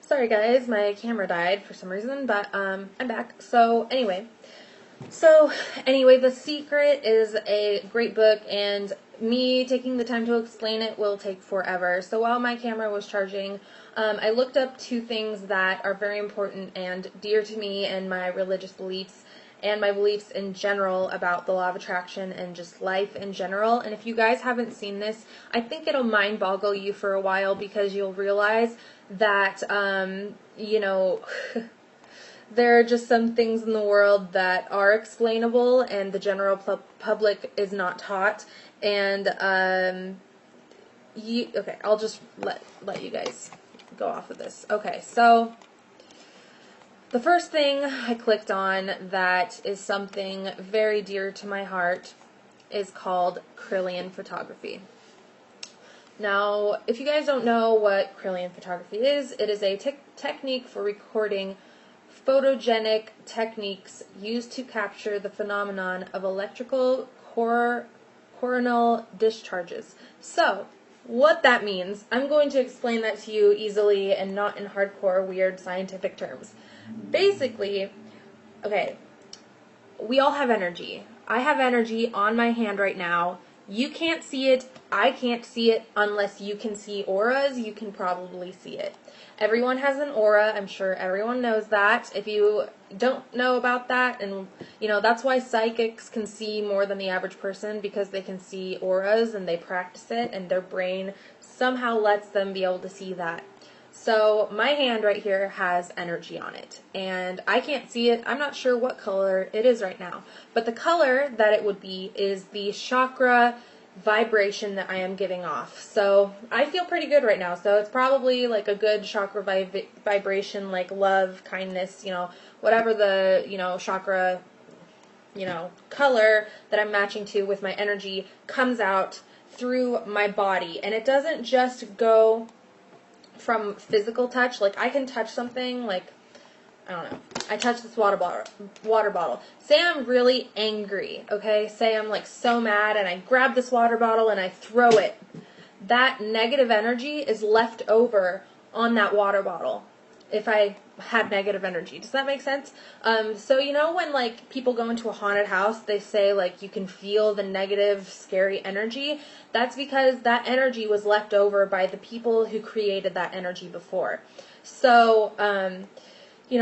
Sorry guys, my camera died for some reason, but I'm back. So anyway, The Secret is a great book, and me taking the time to explain it will take forever. So while my camera was charging, I looked up two things that are very important and dear to me and my religious beliefs and my beliefs in general about the law of attraction and just life in general. And if you guys haven't seen this, I think it'll mind boggle you for a while, because you'll realize that, there are just some things in the world that are explainable and the general public is not taught. And, okay, I'll just let you guys go off of this. Okay, so the first thing I clicked on that is something very dear to my heart is called Kirlian photography. Now, if you guys don't know what Kirlian photography is, it is a technique for recording photogenic techniques used to capture the phenomenon of electrical coronal discharges. So, what that means, I'm going to explain that to you easily and not in hardcore, weird scientific terms. Basically, okay, we all have energy. I have energy on my hand right now. You can't see it. I can't see it unless you can see auras. You can probably see it. Everyone has an aura. I'm sure everyone knows that. If you don't know about that, and that's why psychics can see more than the average person, because they can see auras and they practice it, and their brain somehow lets them be able to see that. So my hand right here has energy on it, and I can't see it. I'm not sure what color it is right now, but the color that it would be is the chakra vibration that I am giving off. So I feel pretty good right now, so it's probably like a good chakra vibration, like love, kindness, whatever the, chakra, color that I'm matching to with my energy comes out through my body. And it doesn't just go from physical touch. Like, I can touch something, like, I don't know, I touch this water bottle. Say I'm really angry, okay? Say I'm like so mad and I grab this water bottle and I throw it. That negative energy is left over on that water bottle if I had negative energy. Does that make sense? So when like people go into a haunted house, they say like you can feel the negative, scary energy. That's because that energy was left over by the people who created that energy before. So,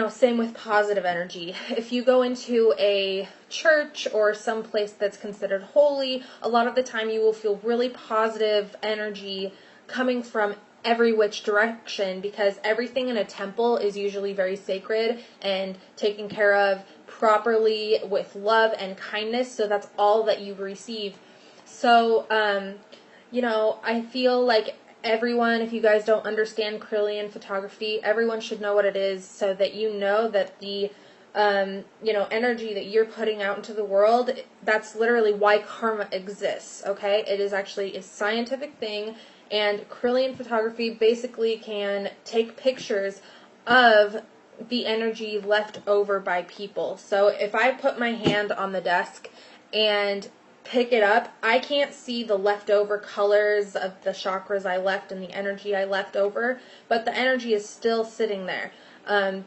same with positive energy. If you go into a church or some place that's considered holy, a lot of the time you will feel really positive energy coming from every which direction, because everything in a temple is usually very sacred and taken care of properly with love and kindness, so that's all that you receive. So, I feel like everyone, if you guys don't understand Kirlian photography, everyone should know what it is, so that you know that the energy that you're putting out into the world, that's literally why karma exists, okay? It is actually a scientific thing, and Kirlian photography basically can take pictures of the energy left over by people. So if I put my hand on the desk and pick it up, I can't see the leftover colors of the chakras I left and the energy I left over, but the energy is still sitting there.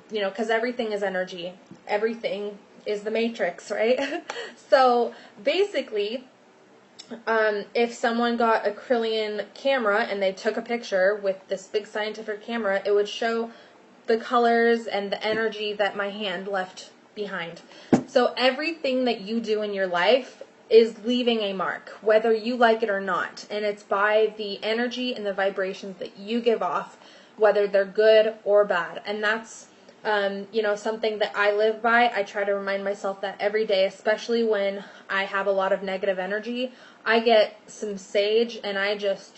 Because everything is energy. Everything is the matrix, right? So basically, if someone got a Kirlian camera and they took a picture with this big scientific camera, it would show the colors and the energy that my hand left behind. So everything that you do in your life is leaving a mark, whether you like it or not. And it's by the energy and the vibrations that you give off, whether they're good or bad. And that's, something that I live by. I try to remind myself that every day, especially when I have a lot of negative energy. I get some sage and I just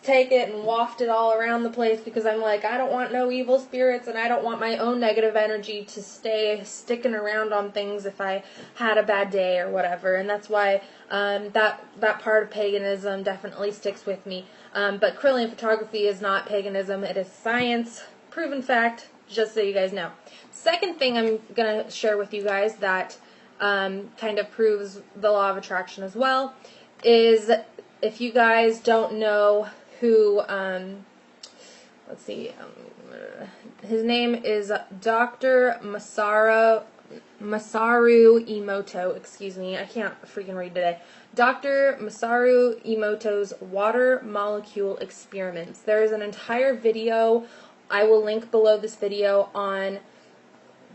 take it and waft it all around the place, because I'm like, I don't want no evil spirits, and I don't want my own negative energy to stay sticking around on things if I had a bad day or whatever. And that's why that part of paganism definitely sticks with me. But Kirlian photography is not paganism. It is science, proven fact, just so you guys know. Second thing I'm going to share with you guys that kind of proves the law of attraction as well is, if you guys don't know who, let's see, his name is Dr. Masaru Emoto, excuse me, I can't freaking read today. Dr. Masaru Emoto's water molecule experiments. There is an entire video, I will link below this video, on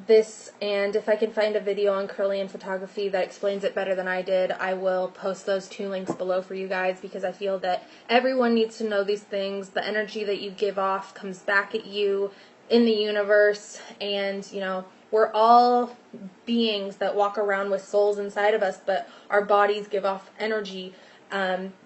this, and if I can find a video on Kirlian photography that explains it better than I did, I will post those 2 links below for you guys, because I feel that everyone needs to know these things. The energy that you give off comes back at you in the universe, and, you know, we're all beings that walk around with souls inside of us, but our bodies give off energy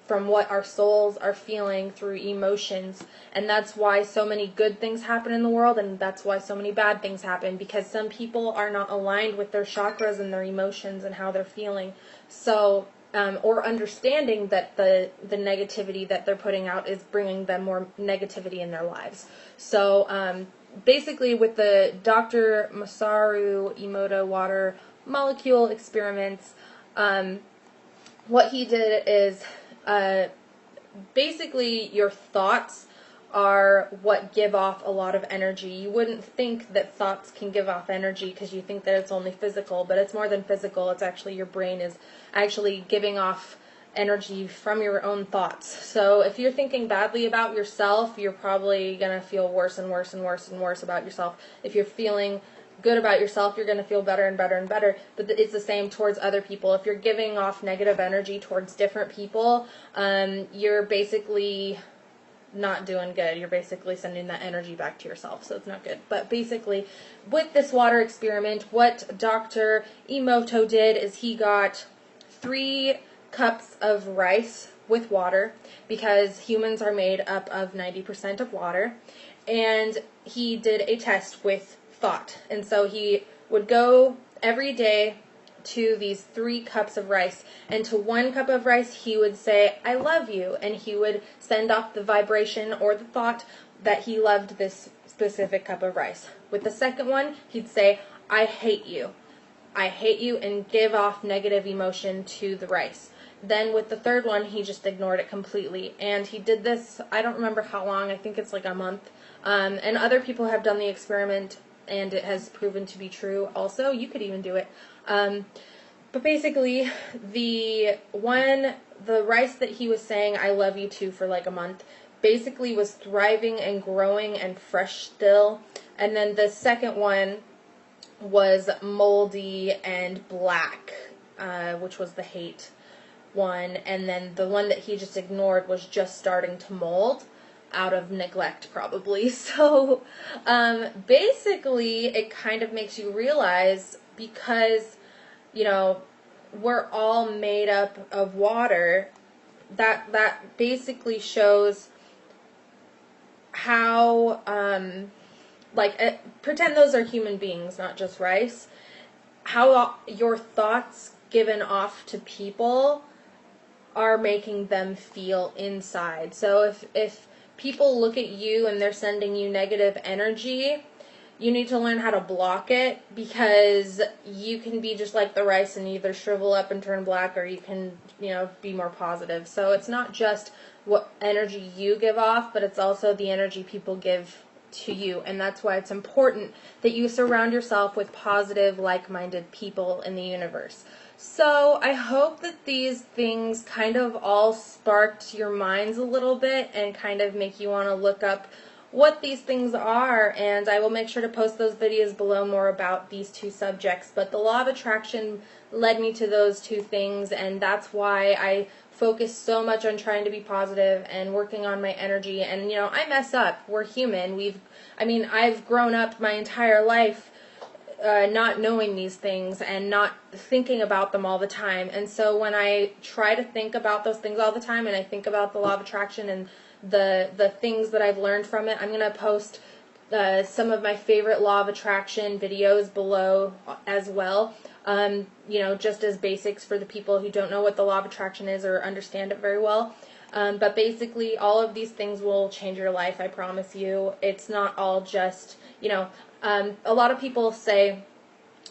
from what our souls are feeling through emotions. And that's why so many good things happen in the world, and that's why so many bad things happen, because some people are not aligned with their chakras and their emotions and how they're feeling. So, or understanding that the negativity that they're putting out is bringing them more negativity in their lives. So, basically with the Dr. Masaru Emoto water molecule experiments, what he did is, basically your thoughts are what give off a lot of energy. You wouldn't think that thoughts can give off energy because you think that it's only physical, but it's more than physical. It's actually your brain is actually giving off energy from your own thoughts. So if you're thinking badly about yourself, you're probably going to feel worse and worse and worse and worse about yourself. If you're feeling good about yourself, you're going to feel better and better and better. But it's the same towards other people. If you're giving off negative energy towards different people, you're basically not doing good. You're basically sending that energy back to yourself, so it's not good. But basically, with this water experiment, what Dr. Emoto did is he got 3 cups of rice with water, because humans are made up of 90% of water, and he did a test with thought. And so he would go every day to these 3 cups of rice, and to 1 cup of rice he would say, "I love you," and he would send off the vibration or the thought that he loved this specific cup of rice. With the second one, he'd say, "I hate you. I hate you," and give off negative emotion to the rice. Then with the third one, he just ignored it completely. And he did this, I don't remember how long, I think it's like a month. And other people have done the experiment, and it has proven to be true also. You could even do it. But basically, the rice that he was saying "I love you" to for like a month basically was thriving and growing and fresh still. And then the second one was moldy and black, which was the hate one. And then the one that he just ignored was just starting to mold out of neglect, probably. So basically it kind of makes you realize, because, you know, we're all made up of water, that basically shows how pretend those are human beings, not just rice, how your thoughts given off to people are making them feel inside. So if people look at you and they're sending you negative energy, you need to learn how to block it, because you can be just like the rice and either shrivel up and turn black, or you can, you know, be more positive. So it's not just what energy you give off, but it's also the energy people give to you. And that's why it's important that you surround yourself with positive, like-minded people in the universe. So I hope that these things kind of all sparked your minds a little bit and kind of make you want to look up what these things are, and I will make sure to post those videos below more about these 2 subjects. But the law of attraction led me to those 2 things, and that's why I focus so much on trying to be positive and working on my energy. And, you know, I mess up. We're human. I've grown up my entire life not knowing these things and not thinking about them all the time. And so when I try to think about those things all the time, and I think about the law of attraction and the things that I've learned from it, I'm going to post some of my favorite law of attraction videos below as well. You know, just as basics for the people who don't know what the law of attraction is or understand it very well. But basically, all of these things will change your life, I promise you. It's not all just, you know, a lot of people say,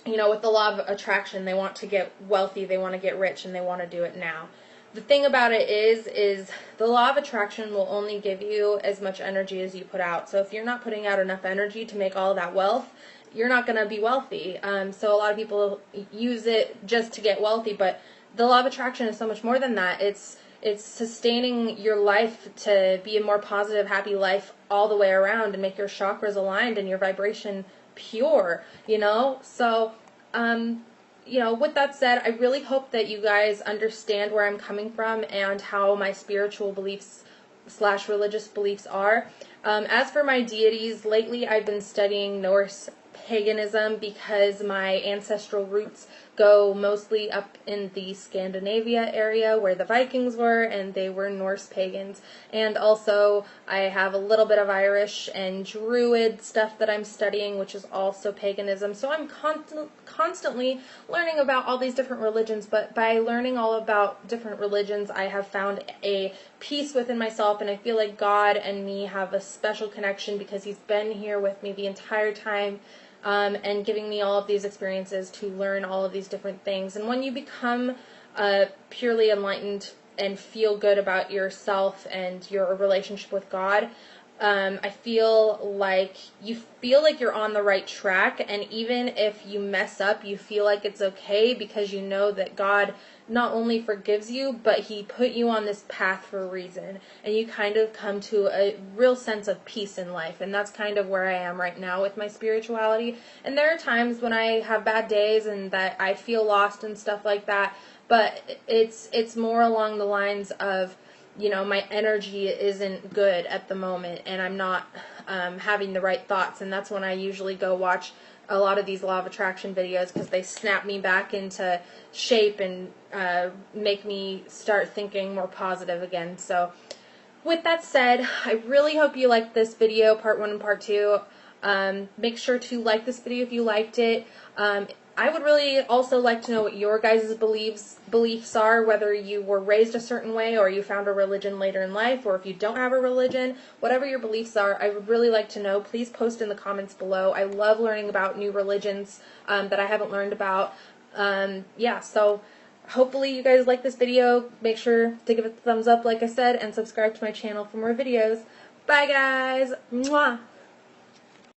you know, with the law of attraction, they want to get wealthy, they want to get rich, and they want to do it now. the thing about it is the law of attraction will only give you as much energy as you put out. So if you're not putting out enough energy to make all that wealth, you're not going to be wealthy. So a lot of people use it just to get wealthy, but the law of attraction is so much more than that. It's sustaining your life to be a more positive, happy life all the way around and make your chakras aligned and your vibration pure, you know? So, you know, with that said, I really hope that you guys understand where I'm coming from and how my spiritual beliefs / religious beliefs are. As for my deities, lately I've been studying Norse paganism because my ancestral roots go mostly up in the Scandinavia area where the Vikings were, and they were Norse pagans. And also I have a little bit of Irish and Druid stuff that I'm studying, which is also paganism. So I'm constantly learning about all these different religions, but by learning all about different religions, I have found a peace within myself, and I feel like God and me have a special connection because He's been here with me the entire time. And giving me all of these experiences to learn all of these different things. And when you become purely enlightened and feel good about yourself and your relationship with God, I feel like you're on the right track, and even if you mess up, you feel like it's okay because you know that God not only forgives you, but He put you on this path for a reason, and you kind of come to a real sense of peace in life, and that's kind of where I am right now with my spirituality. And there are times when I have bad days and that I feel lost and stuff like that, but it's more along the lines of, you know, my energy isn't good at the moment, and I'm not having the right thoughts, and that's when I usually go watch a lot of these law of attraction videos because they snap me back into shape and make me start thinking more positive again. So with that said, I really hope you liked this video, part 1 and part 2. Make sure to like this video if you liked it. I would really also like to know what your guys' beliefs are, whether you were raised a certain way or you found a religion later in life, or if you don't have a religion. Whatever your beliefs are, I would really like to know. Please post in the comments below. I love learning about new religions that I haven't learned about. Yeah, so hopefully you guys like this video. Make sure to give it a thumbs up, like I said, and subscribe to my channel for more videos. Bye, guys. Mwah.